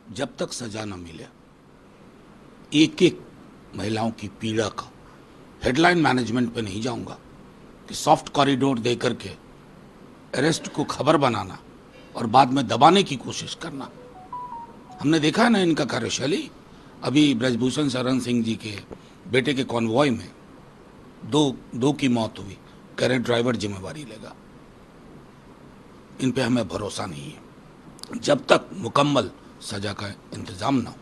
जब तक सजा न मिले एक एक महिलाओं की पीड़ा का हेडलाइन मैनेजमेंट पे नहीं जाऊंगा कि सॉफ्ट कॉरिडोर दे करके अरेस्ट को खबर बनाना और बाद में दबाने की कोशिश करना। हमने देखा है ना इनका कार्यशैली। अभी ब्रजभूषण शरण सिंह जी के बेटे के कॉन्वॉय में दो की मौत हुई। कैरेट ड्राइवर जिम्मेवारी लेगा। इन पे हमें भरोसा नहीं है। जब तक मुकम्मल सजा का इंतजाम ना हो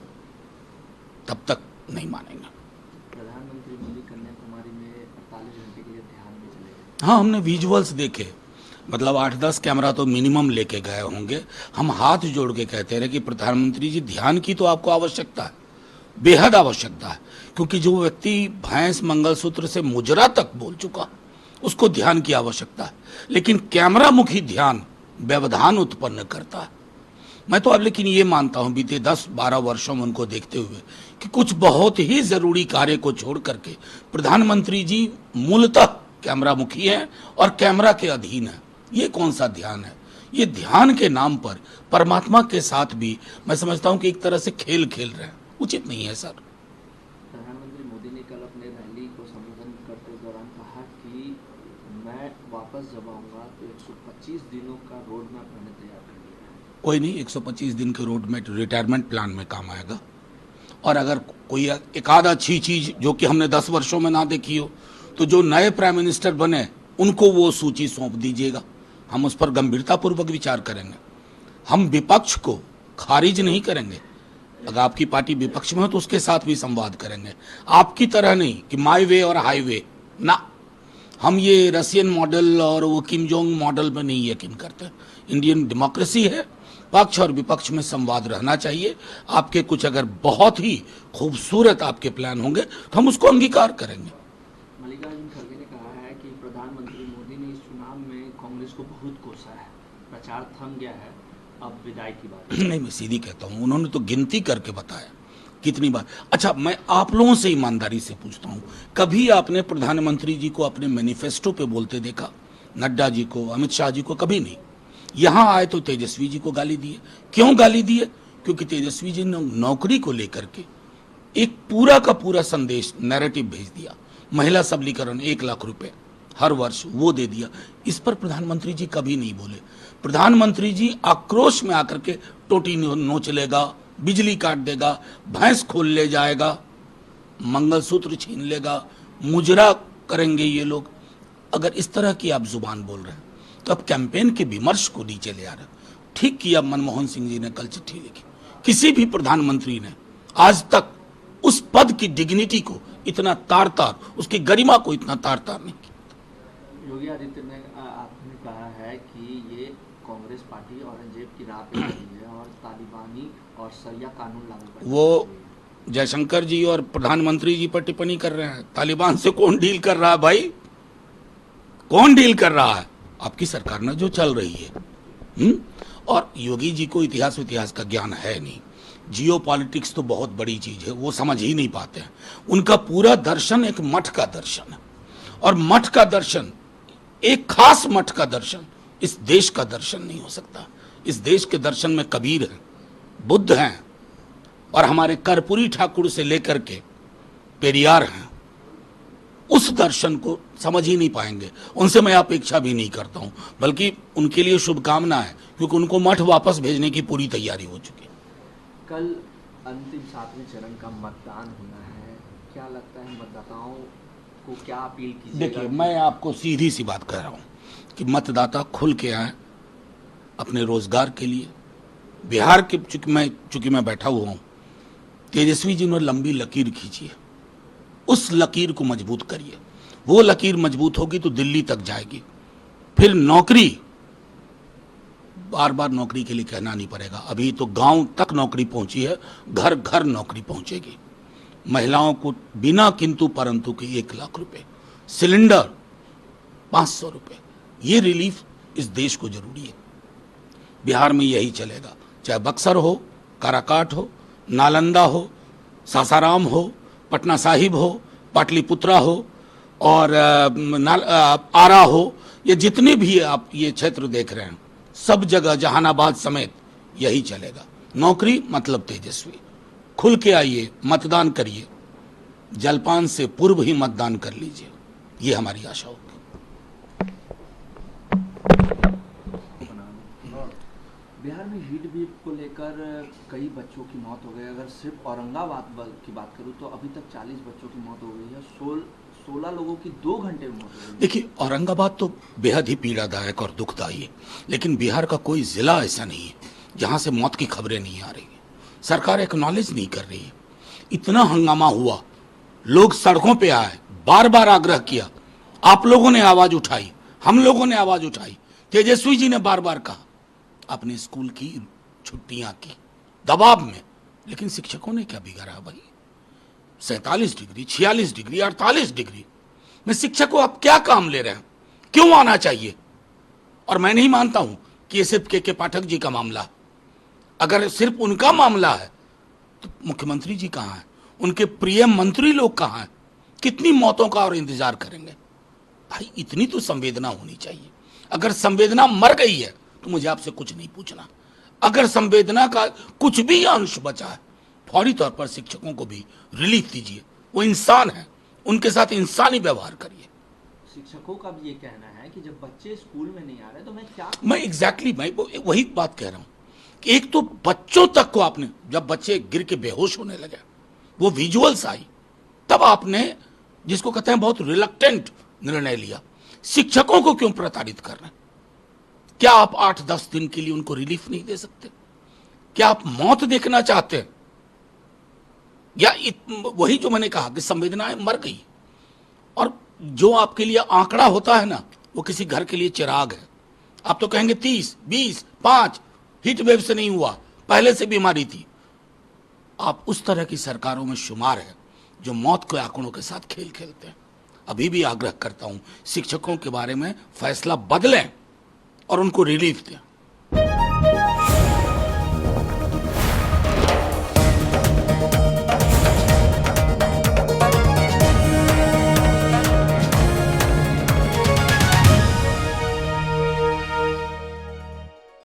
तब तक नहीं मानेंगे। प्रधानमंत्री मोदी कन्याकुमारी में 48 घंटे के लिए ध्यान में चले गए। हाँ, हमने विजुअल्स देखे। मतलब 8-10 कैमरा तो मिनिमम लेके गए होंगे। हम हाथ जोड़ के कहते रहे कि प्रधानमंत्री जी ध्यान की तो आपको आवश्यकता है, बेहद आवश्यकता है, क्योंकि जो व्यक्ति भैंस मंगलसूत्र से मुजरा तक बोल चुका उसको ध्यान की आवश्यकता है, लेकिन कैमरा मुखी ध्यान व्यवधान उत्पन्न करता है। मैं तो अब लेकिन ये मानता हूं बीते 10-12 वर्षों में उनको देखते हुए कि कुछ बहुत ही जरूरी कार्य को छोड़ करके प्रधानमंत्री जी मूलतः कैमरा मुखी हैं और कैमरा के अधीन है। ये कौन सा ध्यान है? ये ध्यान के नाम पर परमात्मा के साथ भी मैं समझता हूं कि एक तरह से खेल खेल रहे हैं। उचित नहीं है सर। प्रधानमंत्री मोदी ने कल अपने रैली को संबोधन करते दौरान कहा कि मैं वापस जब आऊंगा तो 125 दिनों का रोड मैप मैंने तैयार कर लिया है। कोई नहीं, 125 दिन के रोड मैप रिटायरमेंट प्लान में काम आएगा। और अगर कोई एक आध अच्छी चीज जो कि हमने 10 वर्षों में ना देखी हो तो जो नए प्राइम मिनिस्टर बने उनको वो सूची सौंप दीजिएगा। हम उस पर गंभीरता पूर्वक विचार करेंगे। हम विपक्ष को खारिज नहीं करेंगे। अगर आपकी पार्टी विपक्ष में हो तो उसके साथ भी संवाद करेंगे। आपकी तरह नहीं कि माई वे और हाईवे ना। हम ये रशियन मॉडल और वो किम जोंग मॉडल में नहीं यकीन करते। इंडियन डेमोक्रेसी है, पक्ष और विपक्ष में संवाद रहना चाहिए। आपके कुछ अगर बहुत ही खूबसूरत आपके प्लान होंगे तो हम उसको अंगीकार करेंगे। मल्लिकार्जुन खड़गे ने कहा है कि प्रधानमंत्री मोदी ने इस चुनाव में कांग्रेस को बहुत कोसा है, प्रचार थम गया है, अब विदाई की बात है। नहीं, मैं सीधी कहता हूं, उन्होंने तो गिनती करके बताया कितनी बार। अच्छा, मैं आप लोगों से ईमानदारी से पूछता हूं, कभी आपने प्रधानमंत्री जी को अपने मैनिफेस्टो पे बोलते देखा? नड्डा जी को, अमित शाह जी को कभी नहीं। यहां आए तो तेजस्वी जी को गाली दिए। क्यों गाली दिए? क्योंकि तेजस्वी जी ने नौकरी को लेकर के एक पूरा का पूरा संदेश नैरेटिव भेज दिया। महिला सबलीकरण 1 लाख रुपए हर वर्ष वो दे दिया। इस पर प्रधानमंत्री जी कभी नहीं बोले। प्रधानमंत्री जी आक्रोश में आकर के टोटी नोच लेगा, बिजली काट देगा, भैंस खोल ले जाएगा, मंगलसूत्र छीन लेगा, मुजरा करेंगे ये लोग। अगर इस तरह की आप जुबान बोल रहे हैं तो अब कैंपेन के विमर्श को नीचे ले आ रहे हैं। ठीक किया मनमोहन सिंह जी ने कल चिट्ठी लिखी। किसी भी प्रधानमंत्री ने आज तक उस पद की डिग्निटी को इतना तार-तार, उसकी गरिमा को इतना तार-तार नहीं किया। योगी आदित्य ने आपने कहा है कि ये कांग्रेस पार्टी औरंगजेब की राह पे चली है और तालिबानी और शरिया कानून लागू करने वो जयशंकर जी और प्रधानमंत्री जी पर टिप्पणी कर रहे हैं। तालिबान से कौन डील कर रहा है भाई? कौन डील कर रहा है? आपकी सरकार ना जो चल रही है। और योगी जी को इतिहास का ज्ञान है नहीं। जियो पॉलिटिक्स तो बहुत बड़ी चीज है, वो समझ ही नहीं पाते हैं। उनका पूरा दर्शन एक मठ का दर्शन है, और मठ का दर्शन, एक खास मठ का दर्शन इस देश का दर्शन नहीं हो सकता। इस देश के दर्शन में कबीर हैं, बुद्ध हैं, और हमारे कर्पूरी ठाकुर से लेकर के पेरियार हैं। उस दर्शन को समझ ही नहीं पाएंगे। उनसे मैं अपेक्षा भी नहीं करता हूं, बल्कि उनके लिए शुभकामना है, क्योंकि उनको मठ वापस भेजने की पूरी तैयारी हो चुकी है। कल अंतिम 7वें चरण का मतदान होना है, क्या लगता है मतदाताओं को क्या अपील कीजिएगा? देखिए, मैं आपको सीधी सी बात कह रहा हूं कि मतदाता खुल के आए अपने रोजगार के लिए। बिहार के चूंकि मैं बैठा हुआ हूं, तेजस्वी जी ने लंबी लकीर खींची है, उस लकीर को मजबूत करिए। वो लकीर मजबूत होगी तो दिल्ली तक जाएगी। फिर नौकरी, बार बार नौकरी के लिए कहना नहीं पड़ेगा। अभी तो गांव तक नौकरी पहुंची है, घर घर नौकरी पहुंचेगी। महिलाओं को बिना किंतु परंतु के 1 लाख रुपए, सिलेंडर 500 रुपए, ये रिलीफ इस देश को जरूरी है। बिहार में यही चलेगा, चाहे बक्सर हो, काराकाट हो, नालंदा हो, सासाराम हो, पटना साहिब हो, पाटलिपुत्रा हो, और आरा हो, ये जितने भी आप ये क्षेत्र देख रहे हैं, सब जगह जहानाबाद समेत यही चलेगा। नौकरी मतलब तेजस्वी। खुल के आइए, मतदान करिए, जलपान से पूर्व ही मतदान कर लीजिए, ये हमारी आशा होगी। बिहार में हीट वेव को लेकर कई बच्चों की मौत हो गई। अगर सिर्फ औरंगाबाद की बात करूं तो अभी तक 40 बच्चों की मौत हो गई है। 16 लोगों की 2 घंटे में मौत हो गई। देखिए, औरंगाबाद तो बेहद ही पीड़ादायक और दुखदायी है, लेकिन बिहार का कोई जिला ऐसा नहीं है जहां से मौत की खबरें नहीं आ रही है। सरकार एक्नॉलेज नहीं कर रही है। इतना हंगामा हुआ, लोग सड़कों पे आए, बार बार आग्रह किया, आप लोगों ने आवाज उठाई, हम लोगों ने आवाज उठाई, तेजस्वी जी ने बार बार कहा, अपने स्कूल की छुट्टियां की दबाव में, लेकिन शिक्षकों ने क्या बिगाड़ा भाई? 47 डिग्री, 46 डिग्री, 48 डिग्री में शिक्षक को आप क्या काम ले रहे हैं? क्यों आना चाहिए? और मैं नहीं मानता हूं कि ये सिर्फ के पाठक जी का मामला है। अगर सिर्फ उनका मामला है तो मुख्यमंत्री जी कहां हैं? उनके प्रिय मंत्री लोग कहां हैं? कितनी मौतों का और इंतजार करेंगे भाई? इतनी तो संवेदना होनी चाहिए। अगर संवेदना मर गई है तो मुझे आपसे कुछ नहीं पूछना। अगर संवेदना का कुछ भी अंश बचा है, फौरी तौर पर शिक्षकों को भी रिलीफ दीजिए। वो इंसान है, उनके साथ इंसानी व्यवहार करिए। शिक्षकों का भी ये कहना है कि जब बच्चे स्कूल में नहीं आ रहे तो मैं एग्जैक्टली मैं वही बात कह रहा हूं कि एक तो बच्चों तक को आपने, जब बच्चे गिर के बेहोश होने लगे, वो विजुअल्स आई, तब आपने, जिसको कहते हैं बहुत रिलक्टेंट निर्णय लिया। शिक्षकों को क्यों प्रताड़ित कर रहे हैं? क्या आप 8-10 दिन के लिए उनको रिलीफ नहीं दे सकते? क्या आप मौत देखना चाहते हैं? या वही जो मैंने कहा कि संवेदनाएं मर गई। और जो आपके लिए आंकड़ा होता है ना, वो किसी घर के लिए चिराग है। आप तो कहेंगे 30, 20, 5 हीट वेव से नहीं हुआ, पहले से बीमारी थी। आप उस तरह की सरकारों में शुमार है जो मौत के आंकड़ों के साथ खेल खेलते हैं। अभी भी आग्रह करता हूं, शिक्षकों के बारे में फैसला बदलें और उनको रिलीफ दें।